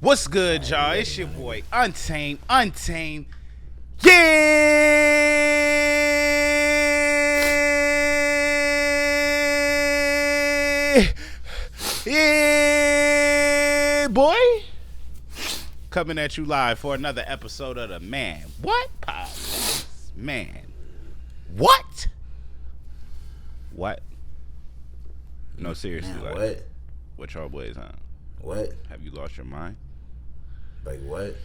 What's good, y'all? It's your boy, Untamed. Yeah! Yeah, boy! Coming at you live for another episode of the Man What Podcast. Man. What? What? No, seriously. Man, like, what y'all boys on? What? Have you lost your mind? Like what?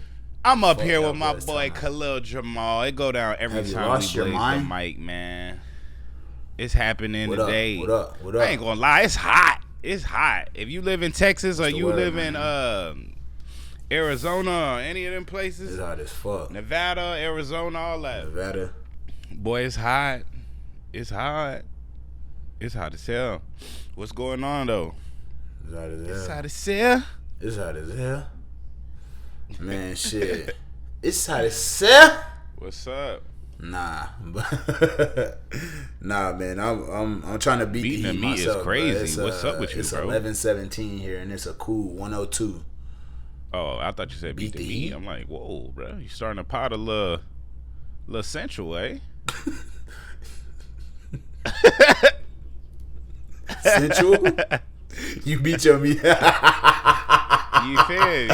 I'm up here with my boy Khalil Jamal. It go down every time we blaze the mic, man. It's happening today. What up? I ain't gonna lie, it's hot. It's hot. If you live in Texas or you live in Arizona or any of them places, it's hot as fuck. Nevada, Arizona, all that. Nevada. Boy, it's hot. It's hot. It's hot as hell. What's going on though? It's hot as hell. It's hot as hell. It's hot as hell. Man, shit. It's hot as hell. What's up? Nah, man. I'm trying to beat Beating the heat meat myself, is crazy. What's up with you, it's bro? It's 11:17 here, and it's a cool 102. Oh, I thought you said beat the meat. I'm like, whoa, bro. You starting to pot a little sensual, eh? Sensual? You beat your meat. You feel me?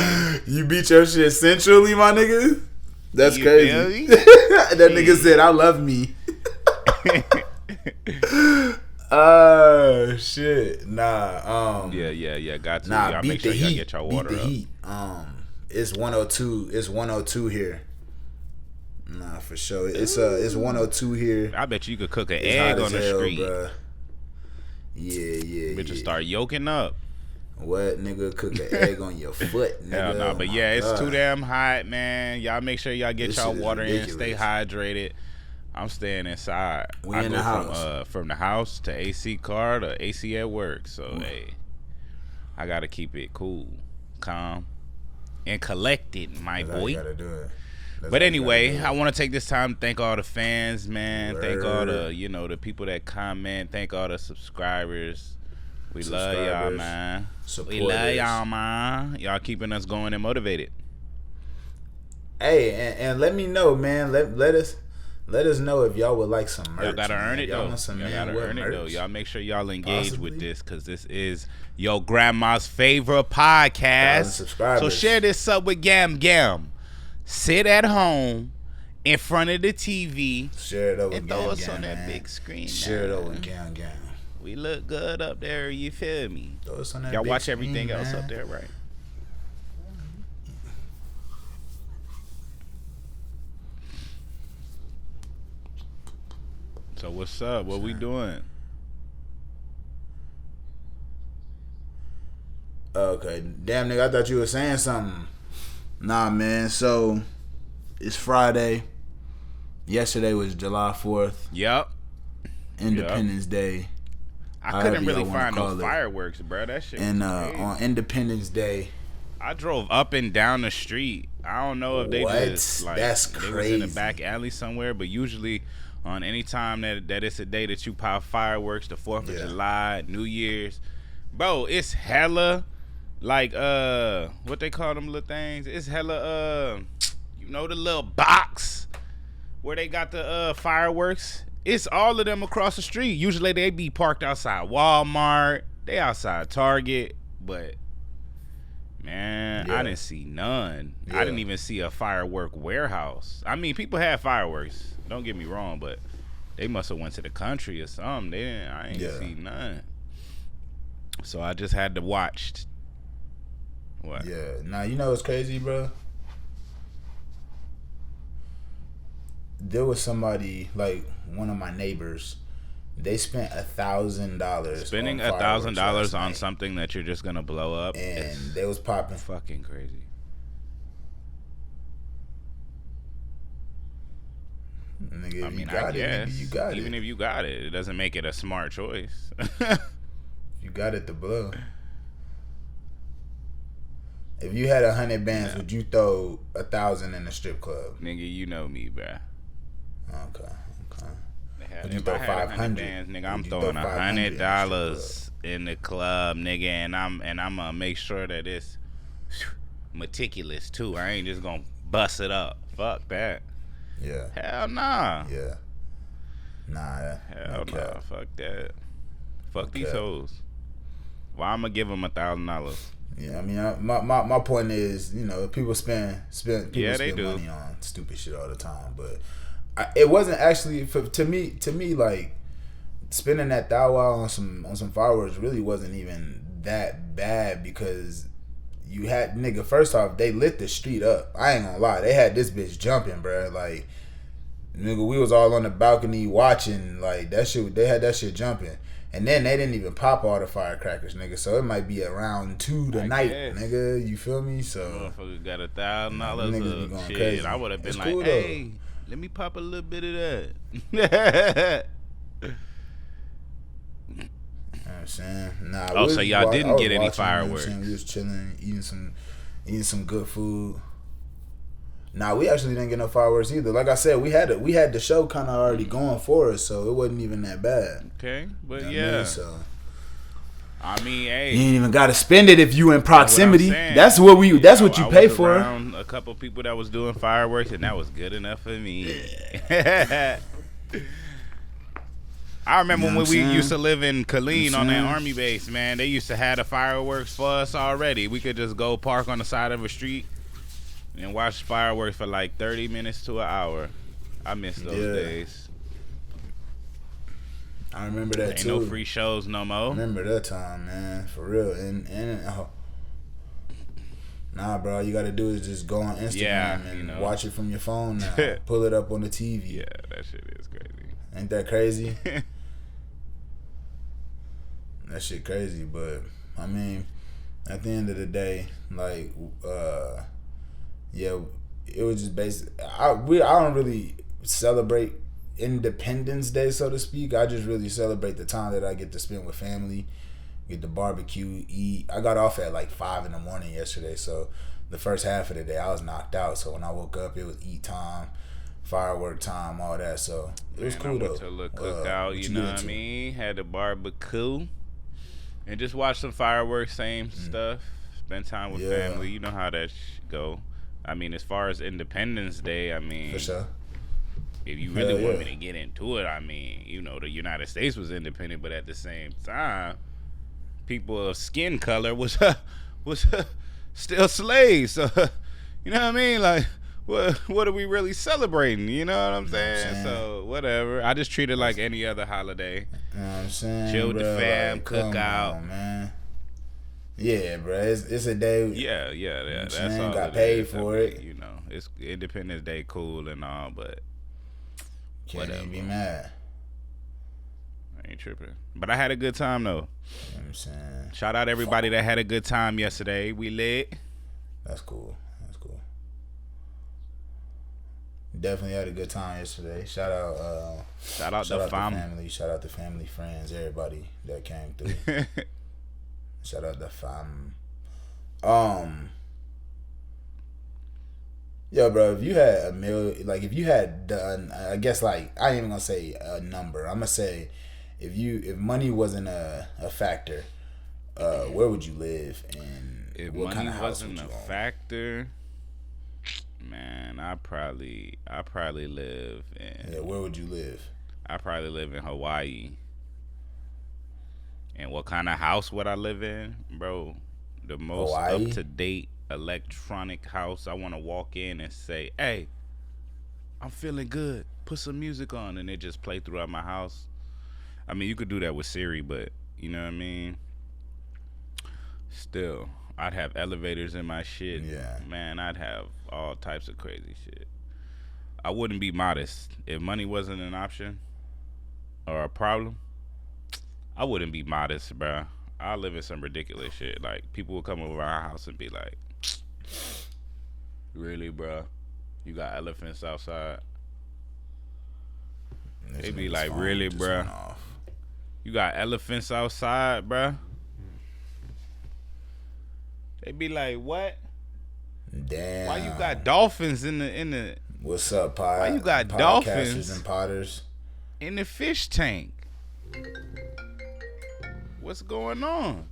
You beat your shit sensually, my nigga? That's you crazy. That nigga said, I love me. Shit. Nah. Yeah. Got to. Nah, y'all beat make sure the y'all heat. get y'all water beat the up. heat. It's 102. It's 102 here. Nah, for sure. It's 102 here. I bet you could cook an It's egg hot on the as hell, street. Bruh. Yeah. Bitches start yoking up. What, nigga? Cook an egg on your foot, nigga? Hell no, but yeah, it's too damn hot, man. Y'all make sure y'all get y'all water in, stay hydrated. I'm staying inside. We in the house. From the house to AC car to AC at work. So hey, I gotta keep it cool, calm, and collected, my boy. You gotta do it. But anyway, I want to take this time to thank all the fans, man. Thank all the the people that comment. Thank all the subscribers. We love y'all, man. We love y'all, man. Y'all keeping us going and motivated. Hey, and let me know, man. Let us know if y'all would like some merch. Y'all gotta earn it, though. Merch? Y'all make sure y'all engage with this, because this is your grandma's favorite podcast. So share this up with Gam. Sit at home in front of the TV. Share it over and throw us on that big screen. Share it over Gam. We look good up there, you feel me? Throw us on that y'all big watch screen, everything man. else up there, right? So what's up? What we doing? Okay, damn nigga, I thought you were saying something. Nah, man. So it's Friday. Yesterday was July 4th. Yep. Independence Day. I couldn't really find no fireworks, bro. That shit. And was on Independence Day, I drove up and down the street. I don't know if they just like that's they crazy. was in the back alley somewhere, but usually on any time that it's a day that you pop fireworks, the 4th of July, New Year's, bro, it's hella like what they call them little things. It's hella the little box where they got the fireworks. It's all of them across the street. Usually they be parked outside Walmart. They outside Target. But, man, I didn't see none. Yeah. I didn't even see a firework warehouse. I mean, people had fireworks. Don't get me wrong, but they must have went to the country or something. I ain't see none. So I just had to watch. What? Yeah. Now, you know what's crazy, bro? There was somebody, like one of my neighbors, they spent $1,000. Spending $1,000 on something that you're just gonna blow up, and they was popping. Fucking crazy. Nigga, I mean, I guess even if you got it, it doesn't make it a smart choice. You got it to blow. If you had 100 bands, would you throw 1,000 in a strip club? Nigga, you know me, bruh. Okay. Would you throw 500 bands, nigga? I'm throwing $100 in the club, nigga, and I'm gonna make sure that it's meticulous too. I ain't just gonna bust it up. Fuck that. Yeah. Hell nah. Yeah. Nah. Hell nah. Fuck that. Fuck these hoes. Well, I'm gonna give them $1,000. Yeah, I mean, my point is, you know, people spend do money on stupid shit all the time, but it wasn't actually to me like spending that $1,000 on some fireworks really wasn't even that bad because you had first off they lit the street up. I ain't gonna lie, they had this bitch jumping, bro. Like nigga, we was all on the balcony watching like that shit. They had that shit jumping. And then they didn't even pop all the firecrackers, nigga. So it might be around 2 tonight, nigga. You feel me? So motherfucker got $1,000 of shit. Crazy. I would have been it's like, cool, hey, let me pop a little bit of that. You know what I'm saying? Nah. Oh, so y'all didn't get any fireworks? We was chilling, eating some good food. Nah, we actually didn't get no fireworks either. Like I said, we had the show kind of already going for us, so it wasn't even that bad. Okay, but you know yeah. I mean, hey, you ain't even got to spend it if you in proximity. That's what you pay for. Around a couple people that was doing fireworks, and that was good enough for me. I remember when we used to live in Killeen on that army base, man. They used to have the fireworks for us already. We could just go park on the side of a street and watch fireworks for like 30 minutes to an hour. I miss those days. I remember that too. Ain't no free shows no more. I remember that time, man, for real. And nah, bro, all you gotta do is just go on Instagram and watch it from your phone now. Pull it up on the TV. Yeah, that shit is crazy. Ain't that crazy? That shit crazy, but I mean, at the end of the day, like, yeah, it was just basic. I don't really celebrate Independence Day, so to speak. I just really celebrate the time that I get to spend with family, get to barbecue, eat. I got off at like 5 in the morning yesterday, so the first half of the day I was knocked out. So when I woke up, it was eat time, firework time, all that. So it was cool though. I went to a little cookout, you know what I mean? Had a barbecue and just watch some fireworks, same stuff. Spend time with family. You know how that go. I mean, as far as Independence Day, I mean, for sure. If you really want me to get into it, I mean, you know, the United States was independent, but at the same time, people of skin color was still slaves. So, you know what I mean? Like, what are we really celebrating? You know what I'm saying? So, whatever. I just treat it like any other holiday. You know what I'm saying? Chill with the fam, like, cook out. On, man. Yeah, bro. It's a day. Yeah. That's all. Got paid for it. You know, it's Independence Day, cool and all, but can't even be mad. I ain't tripping. But I had a good time though. You know what I'm saying? Shout out everybody that had a good time yesterday. We lit. That's cool. Definitely had a good time yesterday. Shout out the family. Shout out the family, friends, everybody that came through. Shout out the fam. Yo, bro, if you had $1 million, like if you had done, I guess like I ain't even gonna say a number. I'm gonna say if money wasn't a factor, where would you live and if what kind of house wasn't would you a own? Factor? Man, I probably live in. Yeah, where would you live? I probably live in Hawaii. And what kind of house would I live in, bro? The most up to date electronic house. I want to walk in and say, "Hey, I'm feeling good. Put some music on," and it just play throughout my house. I mean, you could do that with Siri, but you know what I mean. Still, I'd have elevators in my shit. Yeah. Man, I'd have all types of crazy shit. I wouldn't be modest. If money wasn't an option or a problem, I wouldn't be modest, bro. I live in some ridiculous shit. Like, people will come over our house and be like, "Really, bro? You got elephants outside?" They be like, "Really, bro? You got elephants outside, bro?" They be like, "What? Damn. Why you got dolphins in the What's up, pod? Why you got dolphins and potters in the fish tank? What's going on?"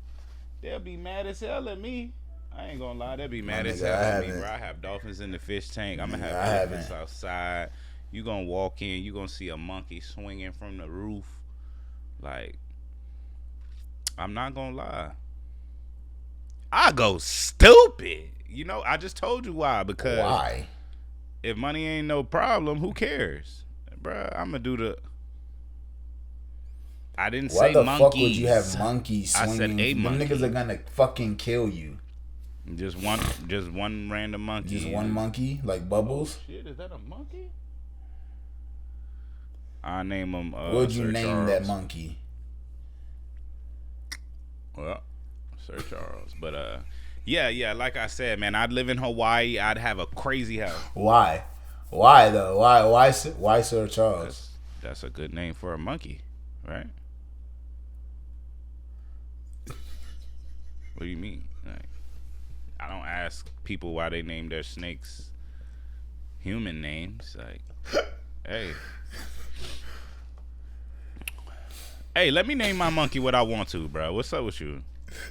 They'll be mad as hell at me. I ain't gonna lie, that'd be My mad as nigga, hell I at me, haven't. bro. I have dolphins in the fish tank. I'm gonna Nigga, have I elephants haven't. outside. You gonna walk in, you gonna see a monkey swinging from the roof. Like, I'm not gonna lie. I go stupid. You know, I just told you why. Because Why? if money ain't no problem, who cares? Bruh, I'm gonna do the. I didn't Why say the monkeys. fuck would you have monkeys I swinging? said a Them monkey. niggas are gonna fucking kill you. Just one random monkey. Just one monkey, like Bubbles. Oh, shit, is that a monkey? I name him. What would you Sir name Charles. that monkey? Well, Sir Charles. But yeah. Like I said, man, I'd live in Hawaii. I'd have a crazy house. Why? Why though? Why Sir Charles? That's a good name for a monkey, right? What do you mean? Like, I don't ask people why they name their snakes human names. Like, hey, let me name my monkey what I want to, bro. What's up with you?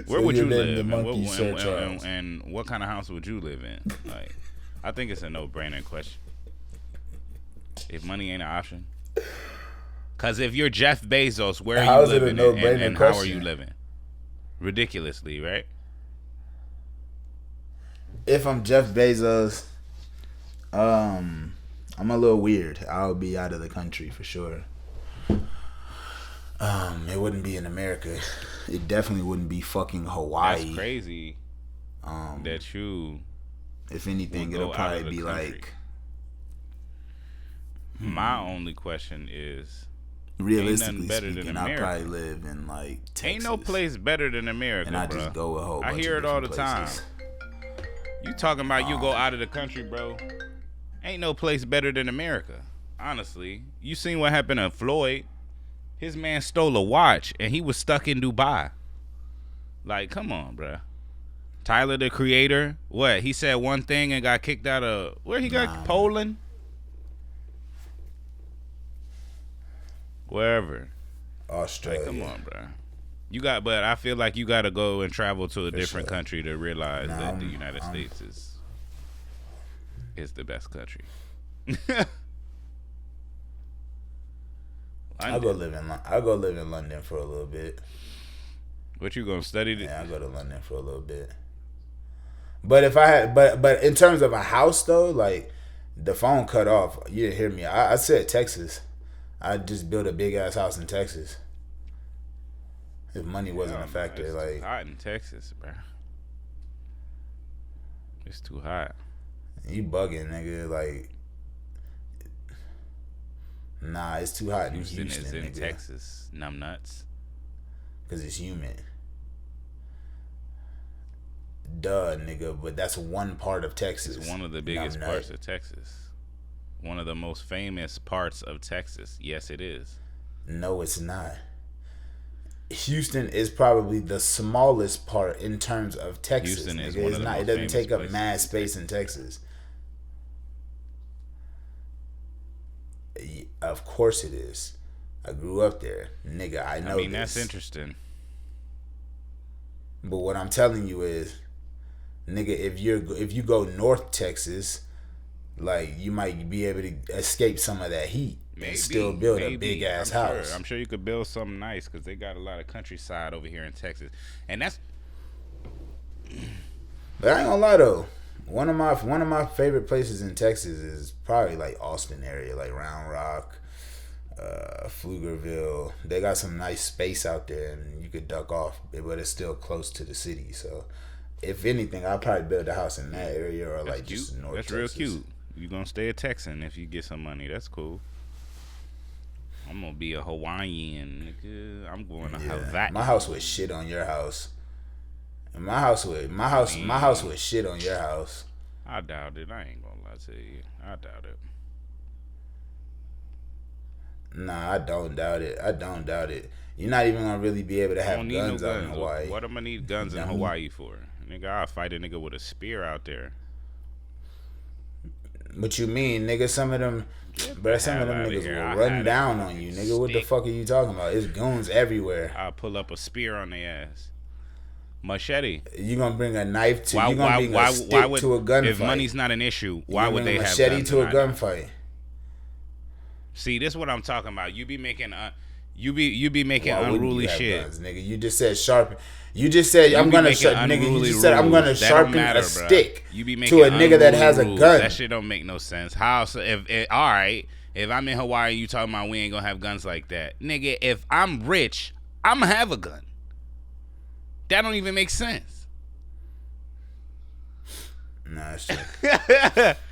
Where would you live? The monkey, Sir Charles. And what kind of house would you live in? Like, I think it's a no-brainer question. If money ain't an option. Because if you're Jeff Bezos, where are you living and how are you living? Ridiculously, right? If I'm Jeff Bezos, I'm a little weird. I'll be out of the country for sure. It wouldn't be in America. It definitely wouldn't be fucking Hawaii. That's crazy. That you. If anything, it'll probably be like. My only question is, realistically better speaking, than I'll America. probably live in like Texas. Ain't no place better than America, and I bro. just go a whole bunch I hear of it all the different time. places. You talking about you go out of the country, bro? Ain't no place better than America. Honestly, you seen what happened to Floyd? His man stole a watch and he was stuck in Dubai. Like, come on, bro. Tyler, the Creator, what? He said one thing and got kicked out of where he got Poland. Wherever. Australia. Like, come on, bro. You got, but I feel like you got to go and travel to a different country to realize that the United States is the best country. I'll go live in London for a little bit. What you gonna study? Yeah, I'll go to London for a little bit. But if I had, but in terms of a house though, like the phone cut off. You didn't hear me. I said Texas. I just built a big ass house in Texas. If money wasn't a factor, it's like too hot in Texas, bro. It's too hot. You bugging, nigga. Like, nah, it's too hot in Houston is in nigga. Texas, numbnuts. Cause it's humid. Duh, nigga. But that's one part of Texas. It's one of the biggest parts of Texas. One of the most famous parts of Texas. Yes, it is. No, it's not. Houston is probably the smallest part in terms of Texas. Houston is nigga. one of the most It doesn't famous take up places mad in space in Texas. Of course it is. I grew up there, nigga. I know. That's interesting. But what I'm telling you is, nigga, if you go North Texas, like you might be able to escape some of that heat and still build a big ass house. I'm sure you could build something nice because they got a lot of countryside over here in Texas, and that's. But I ain't gonna lie though, one of my favorite places in Texas is probably like Austin area, like Round Rock, Pflugerville. They got some nice space out there, and you could duck off, but it's still close to the city. So, if anything, I'd probably build a house in that area or like just North Texas. That's real cute. You gonna stay a Texan if you get some money. That's cool. I'm gonna be a Hawaiian, nigga. I'm going to Hawaii. My house would shit on your house. And my house would shit on your house. I doubt it. I ain't gonna lie to you. I doubt it. Nah, I don't doubt it. You're not even gonna really be able to have guns out in Hawaii. What am I need guns in Hawaii for? Nigga, I'll fight a nigga with a spear out there. What you mean, nigga? Some of them niggas will run down on you, nigga. What the fuck are you talking about? It's goons everywhere. I'll pull up a spear on their ass. Machete. You gonna bring a knife to? Why? You gonna bring a stick to a gunfight? If money's not an issue, why would they have machete to a gunfight? See, this is what I'm talking about. You be making unruly shit, guns, nigga. You just said sharpen. You just said I'm gonna nigga. You just said I'm gonna sharpen a stick to a nigga that has a gun. That shit don't make no sense. How? So all right, if I'm in Hawaii, you talking about we ain't gonna have guns like that, nigga. If I'm rich, I'm gonna have a gun. That don't even make sense. Nah, it's true.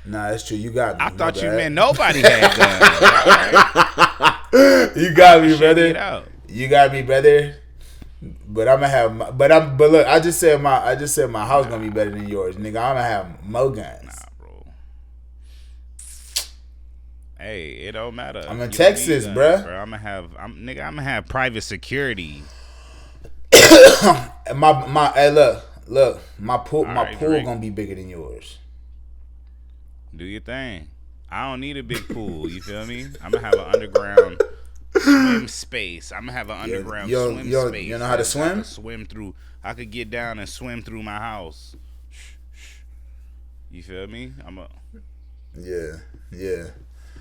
Nah, it's true. You got me. I thought you meant nobody had guns. You got me, brother. You got me, brother. But I'm gonna have. But look, I just said my house gonna be better than yours, nigga. I'm gonna have more guns. Nah, bro. Hey, it don't matter. I'm in Texas, bro. I'm gonna have private security. Hey, look, my pool gonna be bigger than yours. Do your thing. I don't need a big pool. You feel me? I'm gonna have an underground swim space. I'm gonna have an underground swim space. You know how to swim? I could get down and swim through my house. You feel me? Yeah.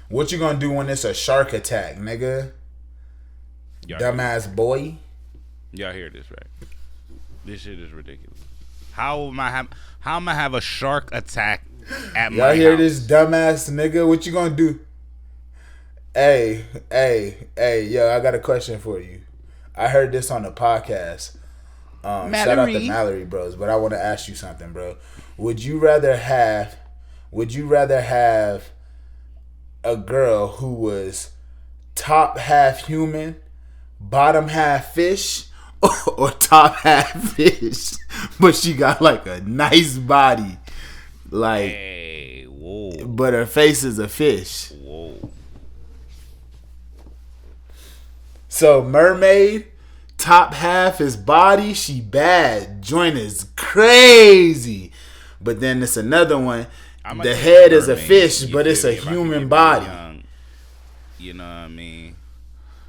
What you gonna do when it's a shark attack, nigga? Dumbass boy. Y'all hear this, right? This shit is ridiculous. How am I have a shark attack at my house? Y'all hear this dumbass nigga? What you gonna do? Hey, yo, I got a question for you. I heard this on the podcast. Shout out to Mallory Bros, but I want to ask you something, bro. Would you rather have a girl who was top half human, bottom half fish, or top half fish, but she got like a nice body, like, hey, whoa, but her face is a fish? Whoa. So mermaid, top half is body, she bad, joint is crazy, but then it's another one. The head is a fish, but it's a human body. You know what I mean?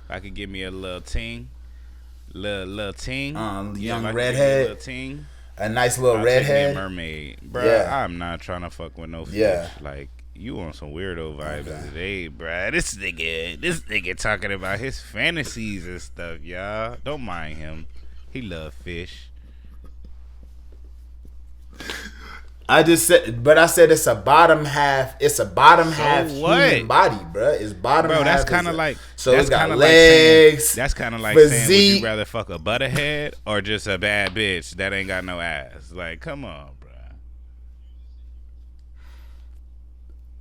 I could give me a little ting. Little ting, young redhead, a nice little redhead, mermaid, bro. Yeah. I'm not trying to fuck with no fish. Yeah. Like, you on some weirdo vibes today, bro. This nigga talking about his fantasies and stuff, y'all. Don't mind him. He love fish. I said it's a bottom half. It's a bottom half human body, bro. It's bottom half. Bro, that's kind of like. So it's got legs. That's kind of like physique. Saying, would you rather fuck a butterhead or just a bad bitch that ain't got no ass? Like, come on, bro.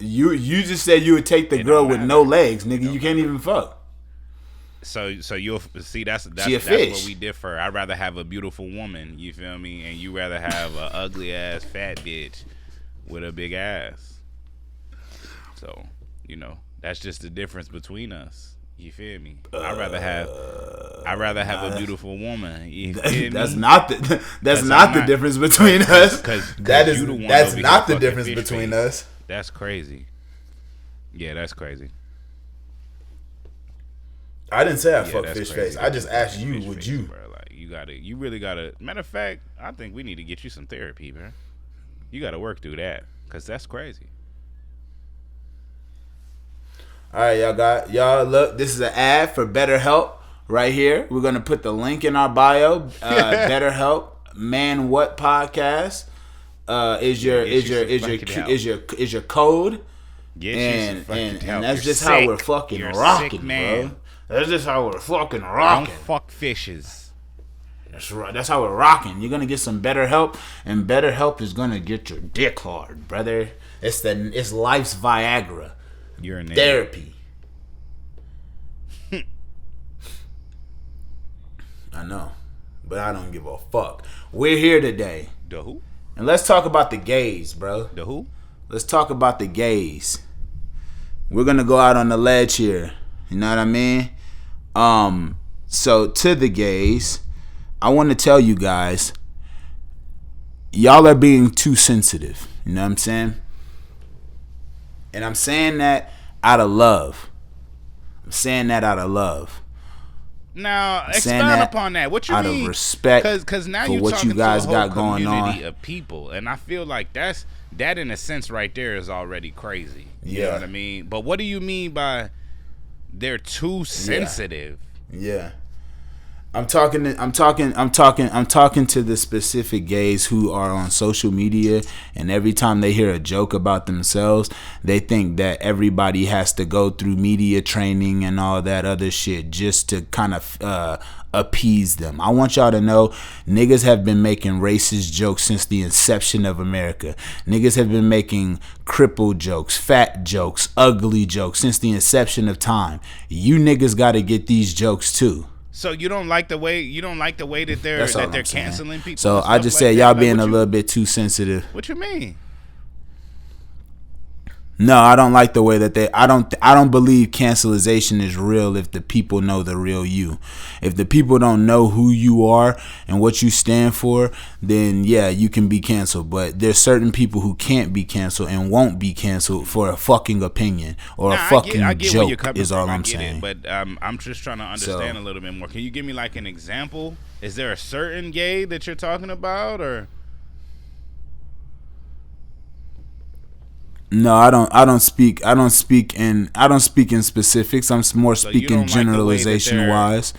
You just said you would take the girl with no legs, nigga. You can't even fuck. So you'll see that's where we differ. I'd rather have a beautiful woman, you feel me, and you rather have a ugly ass fat bitch with a big ass. So, you know, that's just the difference between us. You feel me? I'd rather have a beautiful woman. You feel that's me? not the difference between us. That's not the difference between us. That's crazy. Yeah, that's crazy. I didn't say I fuck fish face. I just asked you, would you? Bro, like, you really gotta. Matter of fact, I think we need to get you some therapy, man. You gotta work through that, cause that's crazy. All right, y'all look. This is an ad for BetterHelp right here. We're gonna put the link in our bio. BetterHelp, Man What Podcast is your code. And that's just how we're fucking rocking, bro. That's just how we're fucking rocking. Don't fuck fishes. That's right. That's how we're rocking. You're gonna get some BetterHelp, and BetterHelp is gonna get your dick hard, brother. It's life's Viagra. You're in therapy. I know, but I don't give a fuck. We're here today. The who? And let's talk about the gays, bro. The who? Let's talk about the gays. We're gonna go out on the ledge here. You know what I mean? So to the gays, I want to tell you guys, y'all are being too sensitive. You know what I'm saying? And I'm saying that out of love. Now I'm saying expound that upon that. What you out mean? of respect Because now for you're what talking you guys to a whole got going community on. of people, and I feel like that in a sense right there is already crazy. You know what I mean? But what do you mean by they're too sensitive? Yeah. I'm talking to the specific gays who are on social media, and every time they hear a joke about themselves, they think that everybody has to go through media training and all that other shit just to kind of appease them. I want y'all to know, niggas have been making racist jokes since the inception of America. Niggas have been making crippled jokes, fat jokes, ugly jokes since the inception of time. You niggas got to get these jokes too. So you don't like the way that they're canceling people. So I just said y'all being a little bit too sensitive. What you mean? No, I don't like the way that I don't believe cancelization is real if the people know the real you. If the people don't know who you are and what you stand for, then yeah, you can be canceled. But there's certain people who can't be canceled and won't be canceled for a fucking opinion or a fucking joke is all I'm saying. But I'm just trying to understand a little bit more. Can you give me like an example? Is there a certain gay that you're talking about, or? No, I don't speak in specifics. I'm more speaking generalization wise.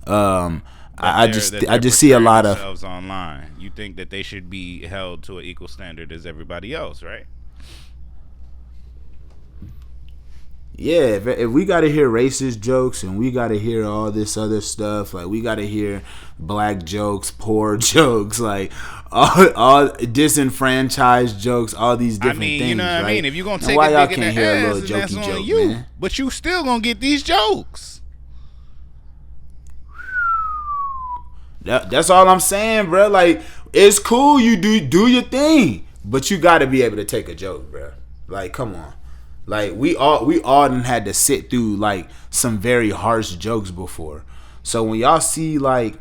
I just see a lot of online. You think that they should be held to an equal standard as everybody else, right? Yeah, if we got to hear racist jokes and we got to hear all this other stuff, like we got to hear black jokes, poor jokes, like all disenfranchised jokes, all these different things. You know what I mean? If you gonna take why y'all can't hear a little jokey joke, you, man? But you still gonna get these jokes. That's all I'm saying, bro. Like, it's cool, you do your thing, but you got to be able to take a joke, bro. Like, come on. Like, we all done had to sit through like some very harsh jokes before. So when y'all see like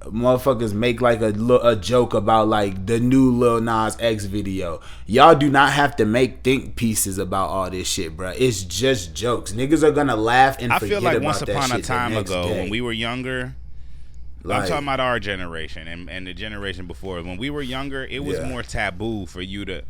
motherfuckers make like a joke about like the new Lil Nas X video, y'all do not have to make think pieces about all this shit, bro. It's just jokes. Niggas are gonna laugh and forget about that shit. I feel like once upon a time ago, when we were younger, like, I'm talking about our generation and the generation before. When we were younger, it was more taboo for you to.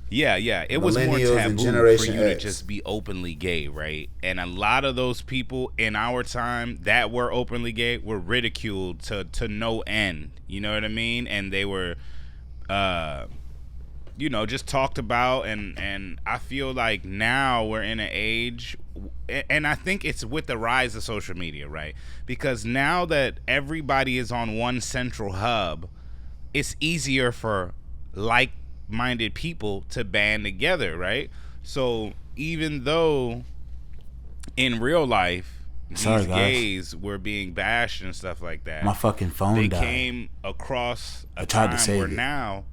It was more taboo for you to just be openly gay, right? And a lot of those people in our time that were openly gay were ridiculed to no end. You know what I mean? And they were, just talked about. And I feel like now we're in an age, and I think it's with the rise of social media, right? Because now that everybody is on one central hub, it's easier for like-minded people to band together, right? So even though in real life these gays were being bashed and stuff like that, my fucking phone died. Came across a time where now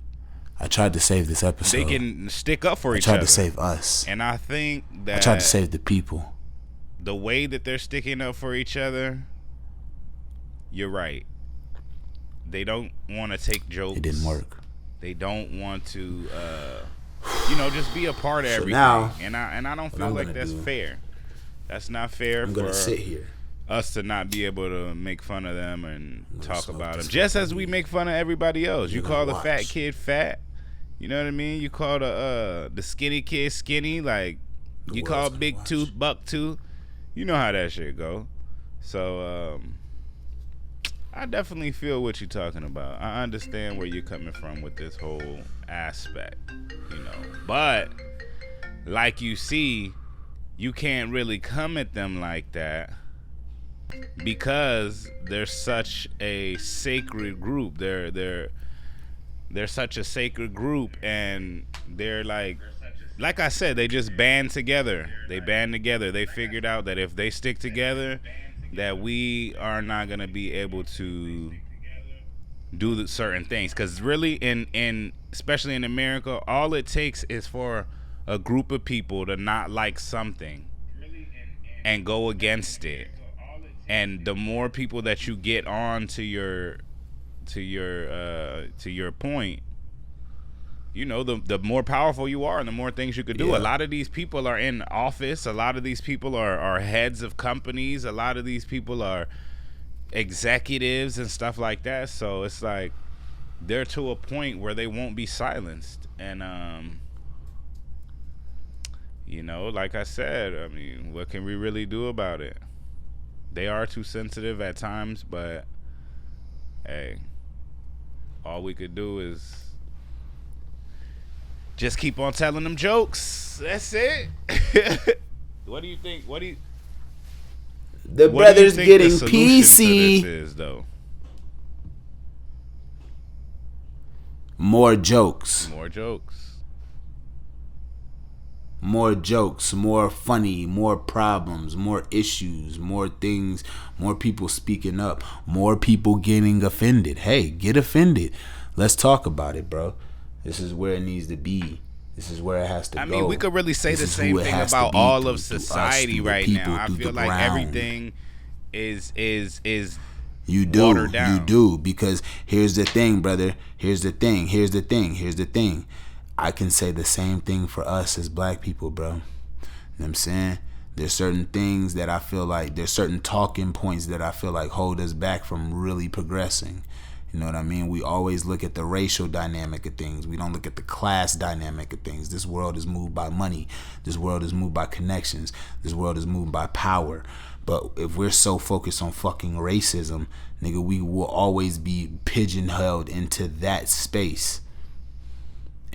I tried to save this episode. They can stick up for each other. I tried to save us. And I think that I tried to save the people. The way that they're sticking up for each other, you're right. They don't want to take jokes. It didn't work. They don't want to, just be a part of everything. Now, and I don't feel like that's fair. That's not fair for sit here. us to not be able to make fun of them and talk about them. Just as we make fun of everybody else. You call the fat kid fat. You know what I mean? You call the skinny kid skinny. Like, you call Big Tooth Buck Tooth. You know how that shit go. So, I definitely feel what you're talking about. I understand where you're coming from with this whole aspect, But, like you see, you can't really come at them like that because they're such a sacred group. They're such a sacred group, and they're like I said, they just band together. They figured out that if they stick together, that we are not going to be able to do certain things. Because really, especially in America, all it takes is for a group of people to not like something and go against it. And the more people that you get on to your point, you know, the more powerful you are and the more things you could do. Yeah. A lot of these people are in office. A lot of these people are heads of companies. A lot of these people are executives and stuff like that. So it's like they're to a point where they won't be silenced. And, you know, like I said, I mean, what can we really do about it? They are too sensitive at times, but, hey, all we could do is just keep on telling them jokes. That's it. What do you think? The brother's getting the PC. to this is, though? More jokes. More jokes. More jokes, more funny, more problems, more issues, more things, more people speaking up, more people getting offended. Hey, get offended. Let's talk about it, bro. This is where it needs to be. This is where it has to go. I mean, we could really say the same thing about all of society right now. I feel like everything is watered down. You do, because here's the thing, brother. Here's the thing. I can say the same thing for us as black people, bro. You know what I'm saying? There's certain things that I feel like, there's certain talking points that I feel like hold us back from really progressing. You know what I mean? We always look at the racial dynamic of things. We don't look at the class dynamic of things. This world is moved by money. This world is moved by connections. This world is moved by power. But if we're so focused on fucking racism, nigga, we will always be pigeonholed into that space.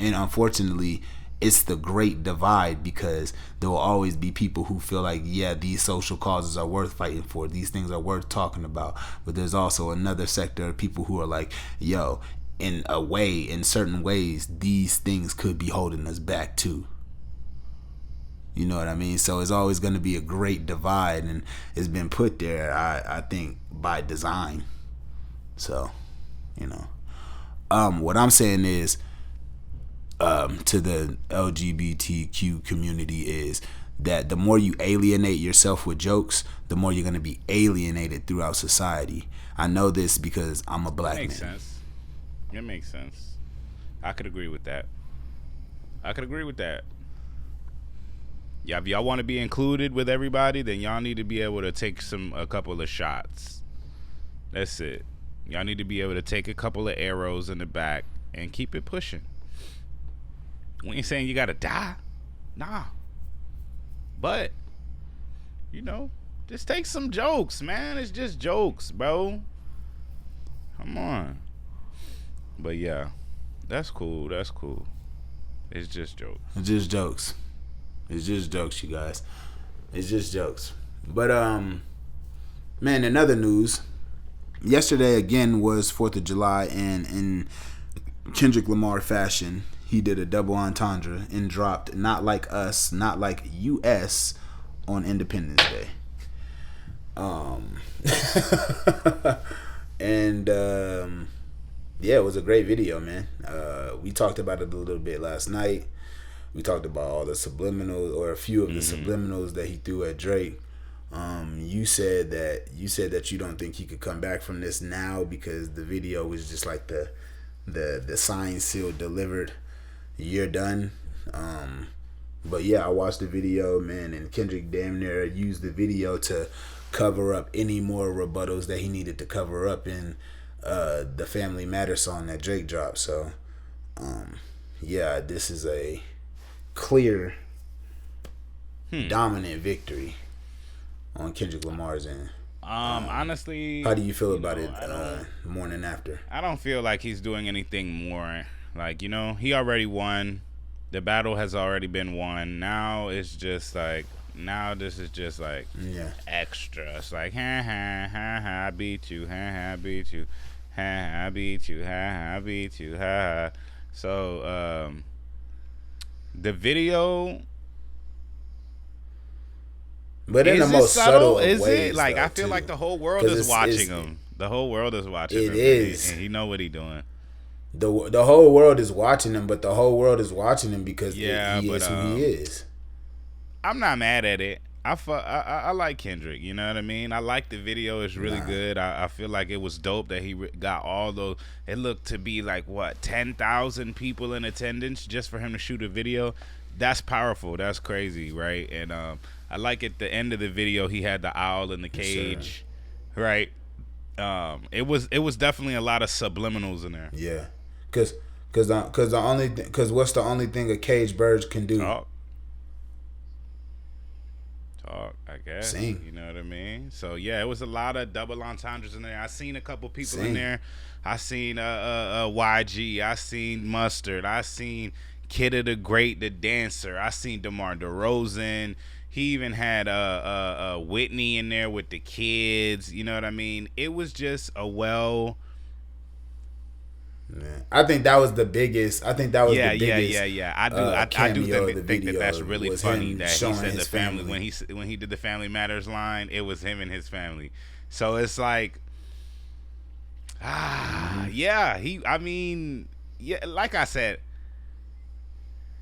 And unfortunately, it's the great divide, because there will always be people who feel like, yeah, these social causes are worth fighting for. These things are worth talking about. But there's also another sector of people who are like, yo, in certain ways, these things could be holding us back too. You know what I mean? So it's always going to be a great divide, and it's been put there, I think, by design. So, you know. What I'm saying is, to the LGBTQ community, is that the more you alienate yourself with jokes, the more you're going to be alienated throughout society. I know this because I'm a black man. It makes sense. I could agree with that. Yeah, if y'all want to be included with everybody, then y'all need to be able to take a couple of shots. That's it. Y'all need to be able to take a couple of arrows in the back and keep it pushing. We ain't saying you gotta die. Nah. But, you know, just take some jokes, man. It's just jokes, bro. Come on. But yeah, that's cool. It's just jokes. It's just jokes, you guys. It's just jokes. But, man, in other news, yesterday again was 4th of July, and in Kendrick Lamar fashion, he did a double entendre and dropped Not Like Us, Not Like US on Independence Day. And yeah, it was a great video, man. We talked about it a little bit last night. We talked about all the subliminals, or a few of the subliminals that he threw at Drake. You said that you don't think he could come back from this now, because the video was just like the sign seal delivered. You're done. But yeah, I watched the video, man, and Kendrick damn near used the video to cover up any more rebuttals that he needed to cover up in the Family Matters song that Drake dropped. So yeah, this is a clear dominant victory on Kendrick Lamar's end. Honestly, how do you feel about it morning after? I don't feel like he's doing anything more. Like, you know, he already won. The battle has already been won. Now it's just like, this is just like extra. It's like, ha ha ha ha, I beat you, ha ha, I beat you, ha ha, I beat you, ha ha, I beat you, ha ha. So the video, but in the most subtle is ways, it? Like, though, I feel too. like the whole world is watching him. The whole world is watching him. It is. And he know what he doing. The whole world is watching him, but the whole world is watching him because he is who he is. I'm not mad at it. I like Kendrick. You know what I mean? I like the video. It's really good. I feel like it was dope that he got all those. It looked to be like what 10,000 people in attendance just for him to shoot a video. That's powerful. That's crazy, right? And I like at the end of the video he had the owl in the cage, right? It was definitely a lot of subliminals in there. Yeah, cause what's the only thing a caged bird can do? Talk, I guess. Sing. You know what I mean? So yeah, it was a lot of double entendres in there. I seen a couple people in there. I seen YG. I seen Mustard. I seen Kidda the Great, the dancer. I seen DeMar DeRozan. He even had Whitney in there with the kids. You know what I mean? It was just a I think that was the biggest. I think that was the biggest. Yeah. I do think that that's really funny that he said the family when he did the Family Matters line. It was him and his family. So it's like, yeah.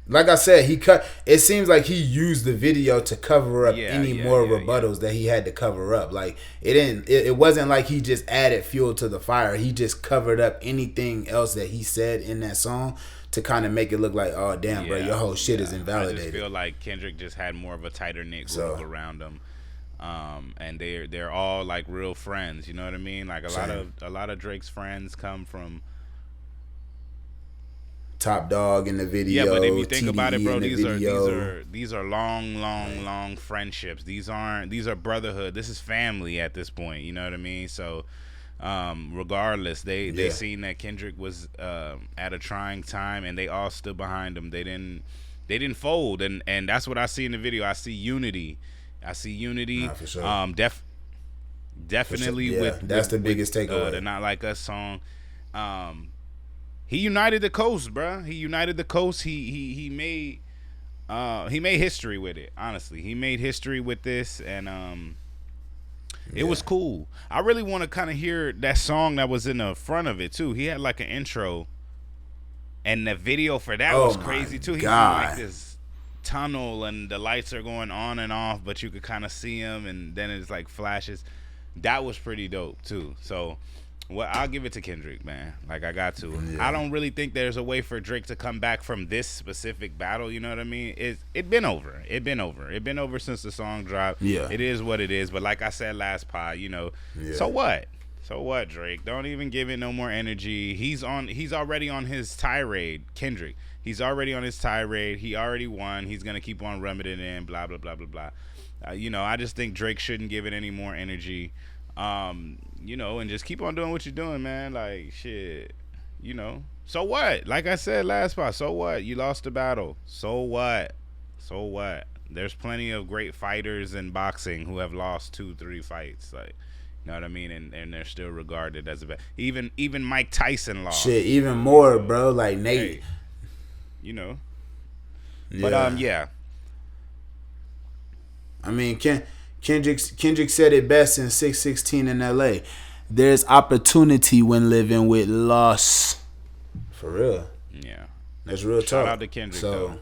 Like I said, he cut. It seems like he used the video to cover up any more rebuttals that he had to cover up. Like it didn't. It wasn't like he just added fuel to the fire. He just covered up anything else that he said in that song to kind of make it look like, oh damn, bro, your whole shit is invalidated. I just feel like Kendrick just had more of a tighter knit group around him. And they're all like real friends. You know what I mean? Like a lot of Drake's friends come from. Top Dog in the video. Yeah, but if you think TDE about it, bro, these are long friendships. These are brotherhood. This is family at this point. You know what I mean? So, regardless, they seen that Kendrick was at a trying time, and they all stood behind him. They didn't fold, and that's what I see in the video. I see unity. Nah, for sure. Definitely sure. Yeah, that's the biggest takeaway. The Not Like Us song. He united the coast, bruh. He united the coast. He made history with it. Honestly, he made history with this, and it was cool. I really want to kind of hear that song that was in the front of it too. He had like an intro, and the video for that was crazy too. He's in like this tunnel, and the lights are going on and off, but you could kind of see him, and then it's like flashes. That was pretty dope too. So. Well, I'll give it to Kendrick, man. Like, I got to. Yeah. I don't really think there's a way for Drake to come back from this specific battle. You know what I mean? It been over. It been over since the song dropped. Yeah. It is what it is. But like I said last pod, so what? So what, Drake? Don't even give it no more energy. He's already on his tirade, Kendrick. He's already on his tirade. He already won. He's going to keep on rubbing it in, blah, blah, blah, blah, blah. I just think Drake shouldn't give it any more energy. And just keep on doing what you're doing, man. Like, shit, So what? Like I said last spot, so what? You lost the battle. So what? There's plenty of great fighters in boxing who have lost 2-3 fights. Like, you know what I mean? And they're still regarded as a best. Even Mike Tyson lost. Shit, even more, bro. Like Nate. Hey, But, yeah. I mean, Kendrick said it best in 616 in LA. There's opportunity when living with loss. For real. Yeah. That's real talk. Shout out to Kendrick though.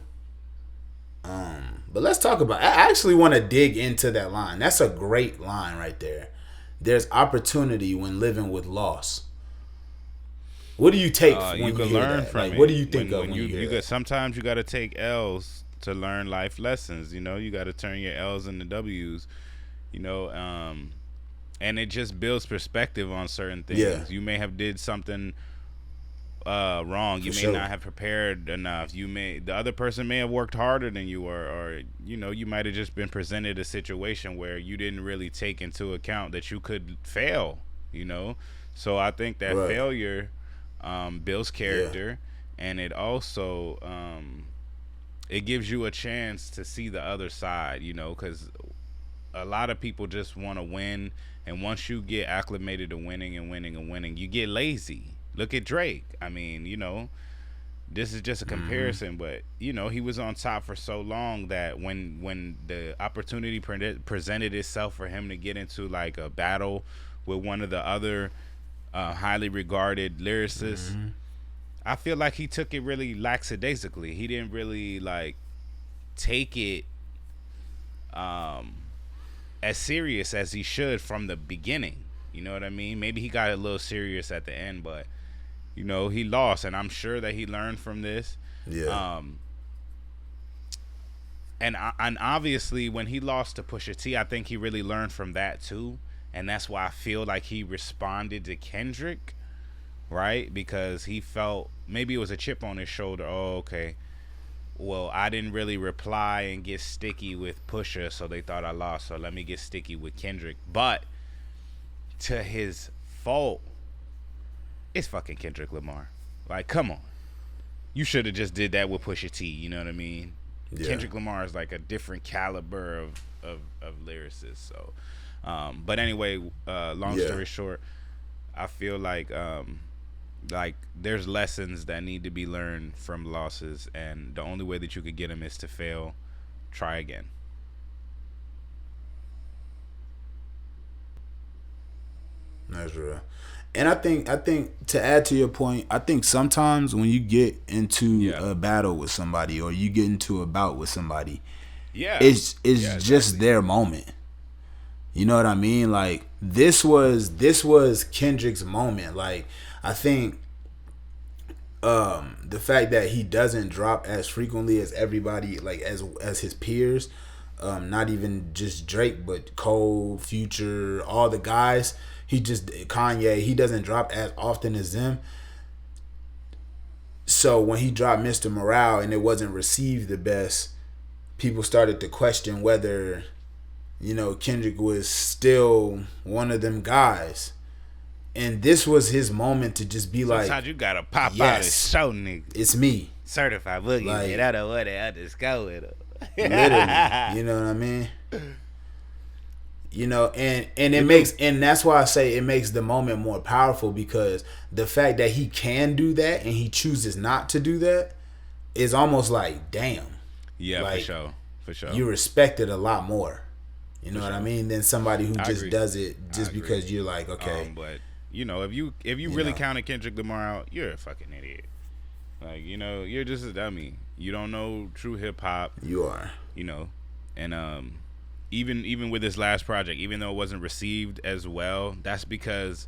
But let's talk about I actually want to dig into that line. That's a great line right there. There's opportunity when living with loss. What do you take when you can learn that? From it? What do you think of when you hear that? Sometimes you got to take L's to learn life lessons. You got to turn your L's into W's. And it just builds perspective on certain things. Yeah. You may have did something wrong. You may not have prepared enough. The other person may have worked harder than you, or you might have just been presented a situation where you didn't really take into account that you could fail. So I think that failure builds character, and it also it gives you a chance to see the other side. Because a lot of people just want to win, and once you get acclimated to winning, you get lazy. Look at Drake. I mean, this is just a comparison, but he was on top for so long that when the opportunity presented itself for him to get into like a battle with one of the other highly regarded lyricists, I feel like he took it really lackadaisically. He didn't really like take it as serious as he should from the beginning. You know what I mean? Maybe he got a little serious at the end, but you know, he lost, and I'm sure that he learned from this. Yeah. And obviously when he lost to Pusha T, I think he really learned from that too, and that's why I feel like he responded to Kendrick, right? Because he felt maybe it was a chip on his shoulder. Oh, okay. Well, I didn't really reply and get sticky with Pusha, so they thought I lost. So let me get sticky with Kendrick. But to his fault, it's fucking Kendrick Lamar. Like, come on. You should have just did that with Pusha T. You know what I mean? Yeah. Kendrick Lamar is like a different caliber of lyricist. So, but anyway, long story short, I feel like there's lessons that need to be learned from losses, and the only way that you could get them is to fail. Try again. That's real. And I think to add to your point, I think sometimes when you get into a battle with somebody or you get into a bout with somebody, it's just their moment. You know what I mean? Like this was Kendrick's moment. Like I think the fact that he doesn't drop as frequently as everybody, like as his peers, not even just Drake, but Cole, Future, all the guys. Kanye, he doesn't drop as often as them. So when he dropped Mr. Morale and it wasn't received the best, people started to question whether, you know, Kendrick was still one of them guys. And this was his moment to just be like, sometimes you gotta pop out and show niggas. It's me. Certified boogie, like, man. I don't want it. I just go with him. Literally. You know what I mean? You know, and it makes, and that's why I say it makes the moment more powerful, because the fact that he can do that and he chooses not to do that is almost like, damn. Yeah, like, for sure. You respect it a lot more. You know what I mean? Than somebody who just does it just because you're like, okay. But you know, if you really counted Kendrick Lamar out, you're a fucking idiot. Like, you know, you're just a dummy. You don't know true hip hop. You are. You know, and even with this last project, even though it wasn't received as well, that's because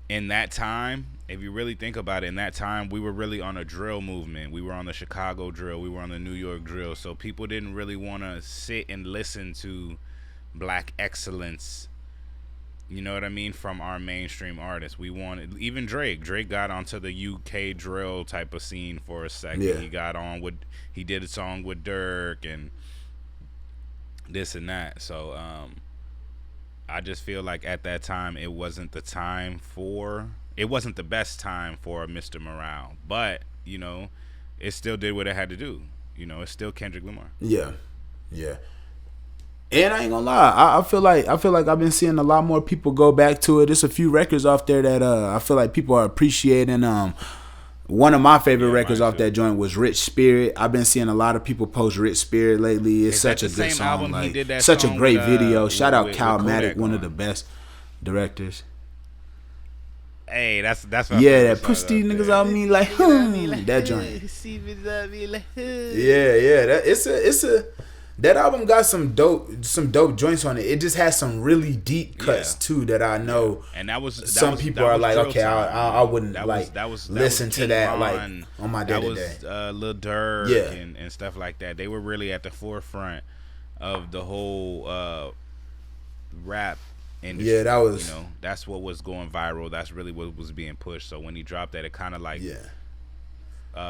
in that time, if you really think about it, in that time we were really on a drill movement. We were on the Chicago drill, we were on the New York drill, so people didn't really want to sit and listen to black excellence, you know what I mean, from our mainstream artists. We wanted, even Drake got onto the UK drill type of scene for a second. He did a song with Dirk and this and that. So I just feel like at that time it wasn't the best time for Mr. Morale, but you know, it still did what it had to do. You know, it's still Kendrick Lamar. Yeah. And I ain't gonna lie, I feel like I've been seeing a lot more people go back to it. There's a few records off there that I feel like people are appreciating. One of my favorite records off that joint was Rich Spirit. I've been seeing a lot of people post Rich Spirit lately. It's such a good song. Like, such a great video. Shout out Cal Matic, one of the best directors. Hey, that's that push these niggas on me like that joint. That album got some dope joints on it. It just has some really deep cuts too that I know. And some people are like, okay, I wouldn't listen to that like on my day to day. That was Lil Durk and stuff like that. They were really at the forefront of the whole rap industry. Yeah, that was, you know, that's what was going viral. That's really what was being pushed. So when he dropped that, it kind of like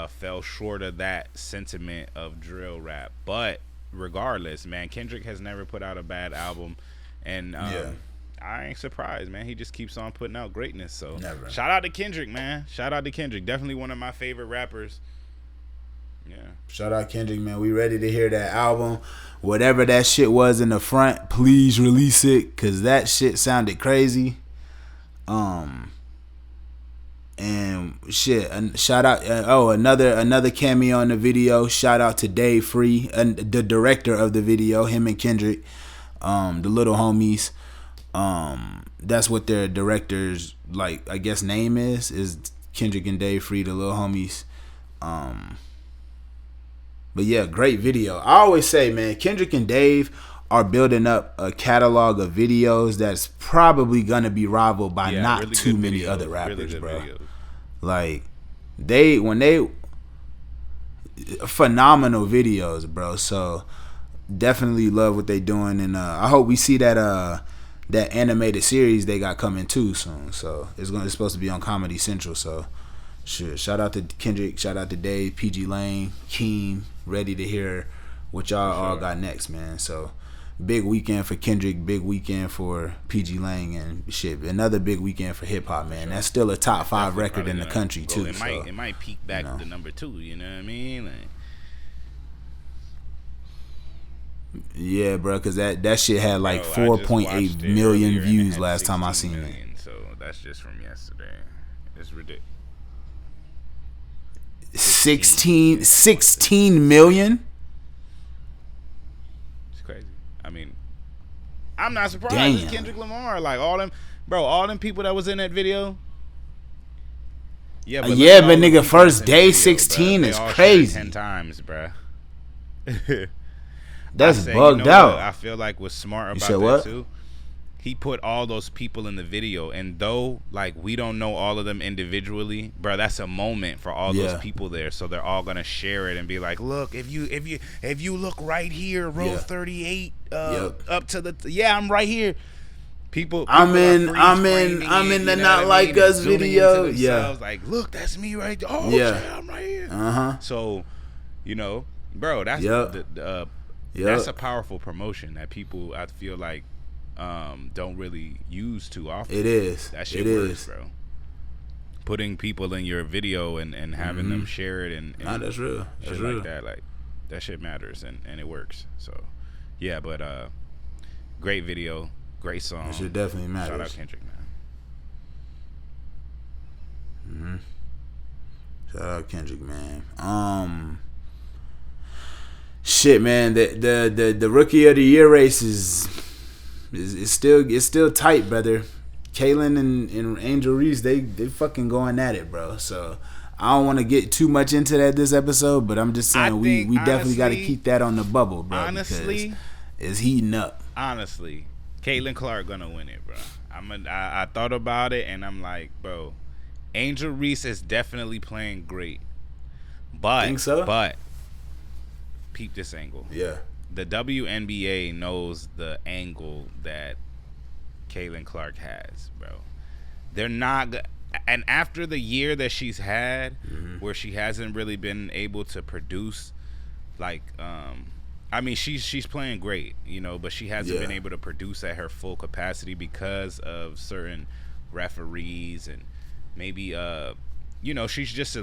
fell short of that sentiment of drill rap, but regardless, man, Kendrick has never put out a bad album, and I ain't surprised, man. He just keeps on putting out greatness. So shout out to Kendrick, man. Shout out to Kendrick. Definitely one of my favorite rappers. Yeah. Shout out Kendrick, man. We ready to hear that album. Whatever that shit was in the front, please release it, cause that shit sounded crazy. And shit, and shout out, another cameo in the video. Shout out to Dave Free, the director of the video, him and Kendrick, the little homies. That's what their director's, like, I guess name is Kendrick and Dave Free, the little homies. But yeah, great video. I always say, man, Kendrick and Dave are building up a catalog of videos that's probably gonna be rivaled by not really too many videos, other rappers, really bro. videos. Like when they phenomenal videos, bro. So definitely love what they doing, and I hope we see that animated series they got coming too soon. So it's supposed to be on Comedy Central. So sure, shout out to Kendrick, shout out to Dave, PG Lane, Keem. Ready to hear what y'all all got next, man. So big weekend for Kendrick, big weekend for PG Lane, and shit, another big weekend for hip hop, man. That's still a top 5 record in the country too. It might peak back to number 2. You know what I mean? Like, yeah, bro, because that shit had like 4.8 million views last time I seen it. So that's just from yesterday. It's ridiculous. 16 million. It's crazy. I mean, I'm not surprised. Damn. It's Kendrick Lamar, like all them people that was in that video. Yeah, but nigga, first day 16 is crazy. 10 times, bro. That's bugged out. I feel like was smart about that too. He put all those people in the video, and though like we don't know all of them individually, bro, that's a moment for all those people there. So they're all gonna share it and be like, "Look, if you look right here, row 38, up to the I'm right here." People I'm in the Not Like Us video. Yeah, like, look, that's me right there. Oh yeah, shit, I'm right here. So, bro, that's that's a powerful promotion that people, I feel like, don't really use too often. It is. That shit works, bro. Putting people in your video and having them share it and that's real. That's real. Like that, like that shit matters and it works. So yeah, but great video, great song. It should definitely matter. Shout out Kendrick, man. Shout out Kendrick, man. Shit, man. The rookie of the year race is still tight, brother. Kaylin and Angel Reese, they fucking going at it, bro. So I don't want to get too much into that this episode, but I'm just saying we definitely got to keep that on the bubble, bro. Honestly, it's heating up. Honestly, Caitlin Clark gonna win it, bro. I thought about it and I'm like, bro, Angel Reese is definitely playing great, but think so? But peep this angle. Yeah. The WNBA knows the angle that Caitlin Clark has, bro. They're not, and after the year that she's had, where she hasn't really been able to produce, like, I mean, she's playing great, but she hasn't been able to produce at her full capacity because of certain referees and maybe she's just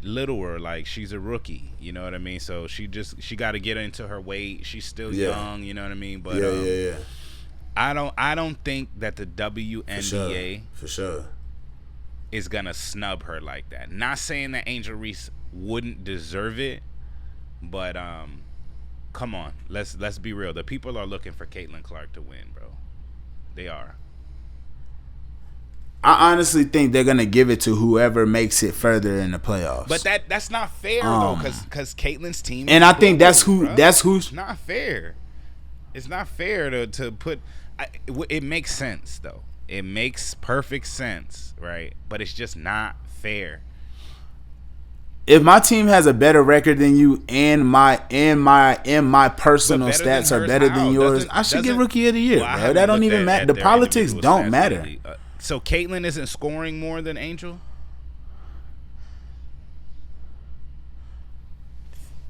littler, like she's a rookie, you know what I mean? So she got to get into her weight. She's still young, you know what I mean? But I don't think that the WNBA for sure is gonna snub her like that. Not saying that Angel Reese wouldn't deserve it, but come on, let's be real. The people are looking for Caitlin Clark to win, bro. They are. I honestly think they're gonna give it to whoever makes it further in the playoffs. But that's not fair though, because Caitlin's team. And I think that's who's not fair. It's not fair to put. It makes sense though. It makes perfect sense, right? But it's just not fair. If my team has a better record than you and my personal stats are better than yours, I should get rookie of the year, bro. That don't even matter. The politics don't matter. So Caitlin isn't scoring more than Angel?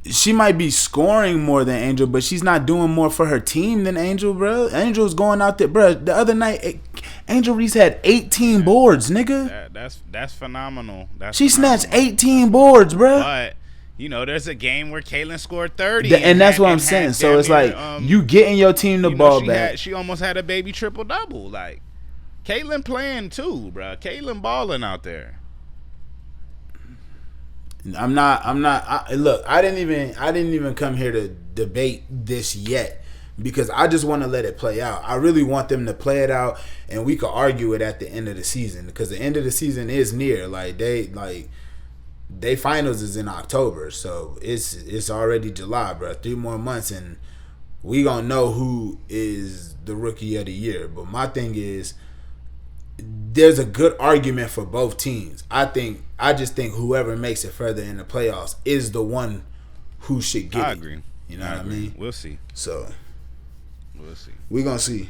She might be scoring more than Angel, but she's not doing more for her team than Angel, bro. Angel's going out there, bro. The other night, Angel Reese had 18 boards, nigga. That's phenomenal. She snatched 18 boards, bro. But there's a game where Caitlin scored 30, and that's what I'm saying. So it's like you getting your team the ball back. She almost had a baby triple double. Like Caitlin playing too, bro. Caitlin balling out there. I'm not. Look, I didn't even come here to debate this yet because I just want to let it play out. I really want them to play it out, and we could argue it at the end of the season because the end of the season is near. They finals is in October, so it's already July, bro. 3 more months, and we gonna know who is the rookie of the year. But my thing is, there's a good argument for both teams. I just think whoever makes it further in the playoffs is the one who should get it. I agree. You know what I mean? We'll see. So we'll see. We gonna see.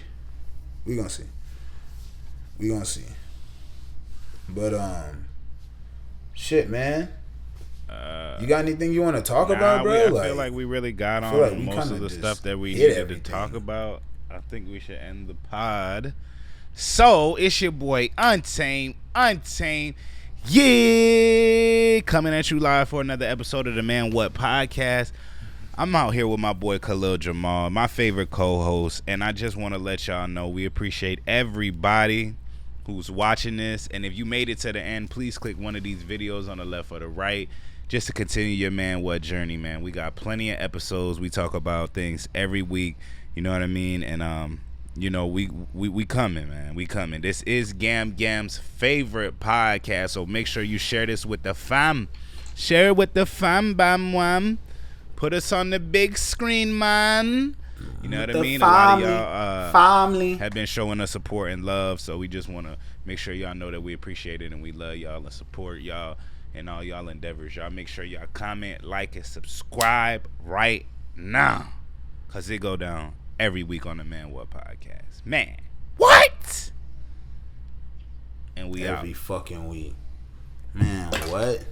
But shit, man. You got anything you want to talk about, bro? I feel like we really got on most of the stuff that we needed to talk about. I think we should end the pod. So it's your boy Untamed, yeah, coming at you live for another episode of the Man What Podcast. I'm out here with my boy Khalil Jamal, my favorite co-host, and I just want to let y'all know we appreciate everybody who's watching this. And if you made it to the end, please click one of these videos on the left or the right just to continue your Man What journey, man. We got plenty of episodes. We talk about things every week, you know what I mean? And you know, we coming, man. We coming. This is Gam's favorite podcast, so make sure you share this with the fam. Share it with the fam, bam, wham. Put us on the big screen, man. You know what I mean? Family. A lot of y'all have been showing us support and love, so we just want to make sure y'all know that we appreciate it and we love y'all and support y'all and all y'all endeavors. Y'all make sure y'all comment, like, and subscribe right now, because it go down every week on the Man What Podcast. Man, what? And we every out. fucking week. Man, what?